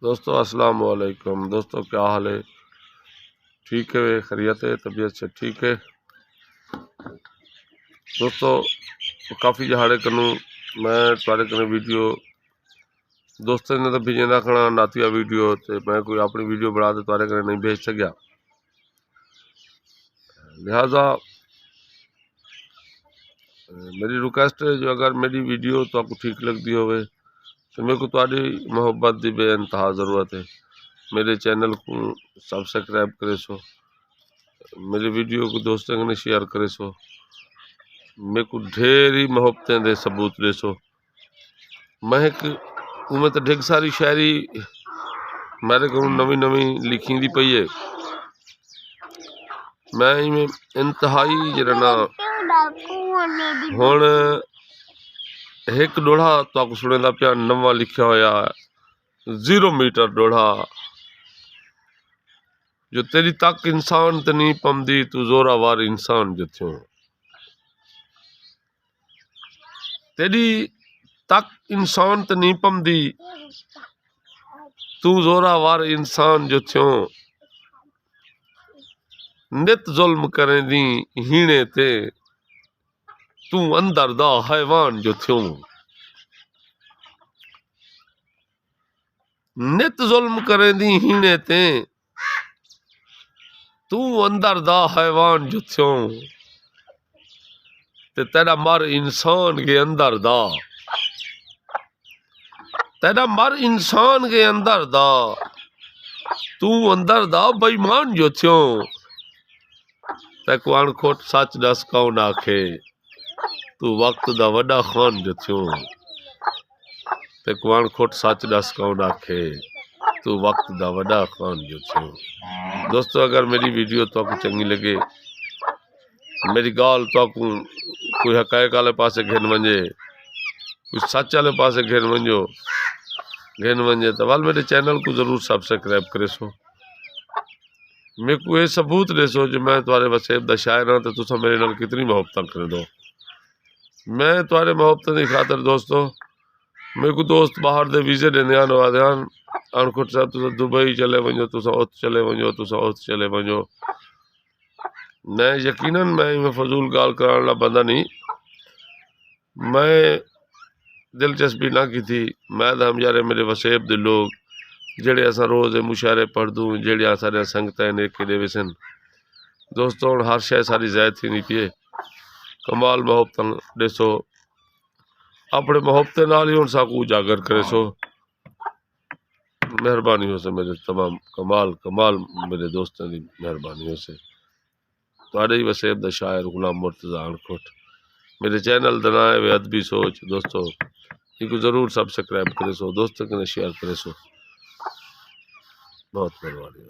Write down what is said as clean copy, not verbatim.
दोस्तों अस्सलाम वालेकुम। दोस्तों क्या हाल है? ठीक है, खैरियत है, तबीयत से ठीक है। दोस्तों काफ़ी जहाड़े करूँ मैं तुआरे कने वीडियो दोस्तों ने तो भेजे ना खड़ा नातिया वीडियो तो मैं कोई अपनी वीडियो बना तो तुआरे कने नहीं भेज सकिया। लिहाजा मेरी रिक्वेस्ट है जो अगर मेरी वीडियो तो आपको ठीक लगती होवे तो मेरे को तुआरी मोहब्बत की बेइंतहा ज़रूरत है। मेरे चैनल को सब्सक्राइब करे सो, मेरी वीडियो को दोस्तों ने शेयर करे सो, मेरे को ढेर ही मोहब्बतें दे सबूत दे सो। मैं एक उमें तो ढेर सारी शायरी मेरे को नवी नवी लिखी दी पई है। मैं इमें इंतहाई जरा ना हुण एक डोढ़ा तो सुने पिया नवा लिखा होया 0 मीटर डोढ़ा जो तेरी तक इंसान ते नहीं पमदी तू जोरावर इंसान जो थियो। तेरी तक इंसान ते नहीं पमदी तू जोरावर इंसान जो थियो। नित जुल्म करें दी हीणे ते तू अंदर दा हैवान जो थियो। नित जुल्म करें दी हीणे ते तू अंदर दा हैवान जो थियो। ते तेरा मर इंसान के अंदर दा, तेरा मर इंसान के अंदर दा तू अंदर दा बेईमान जो थियो। ते को अणखोट सच दस कौन आखे तू वक्त दा वड्डा खान जो थियो। ते को अणखोट सच दस कौन आखे तू वक्त दा वड्डा खान जो थियो। दोस्तों अगर मेरी वीडियो तो आपको चंगी लगे, मेरी गाल तो आपको कोई हकायक वाले पासे घेन वंजे, कुछ सच वाले पासे घेन वंजे तो वाल मेरे चैनल को जरूर सब्सक्राइब करे सो। मेरे को ये सबूत दे सो जो मैं तुम्हारे वसेब दा शायर हाँ तो तुसा मेरे नाल कितनी मोहब्बत कर दो। मैं तुम्हारे मोहब्बत की खातर दोस्तों मेरे को दोस्त बाहर दे वीजे देने आन अणखुट साहब तुसा दुबई चले वंजो, तुसा उत चले वंजो, तुसा उत चले वंजो। मैं यकीनन मैं इमें फजूल गाल कराने ला बंदा नहीं, मैं दिलचस्पी ना की थी। मैं हम यारे मेरे वसेब दे लोग जेड़े असा रोज़ मुशायरे पढ़ दूँ जेड़े सारे संगतें ने के सन। दोस्तों हुण हर शय सारी ज़ायद थी नहीं पिए कमाल मोहब्बत देसो अपने मोहब्बत नाल ही हुण साकू उजागर करे सो। मेहरबानी हो से मेरे तमाम कमाल कमाल मेरे दोस्तों की मेहरबानी हो से। तुहाडे ही वसेब दा शायर गुलाम मुर्तज़ा अणखोट। मेरे चैनल दा नाम है अदबी सोच। दोस्तों इनको जरूर सब्सक्राइब करे सो, दोस्तों के शेयर करे सो। बहुत मेहरबानी हो।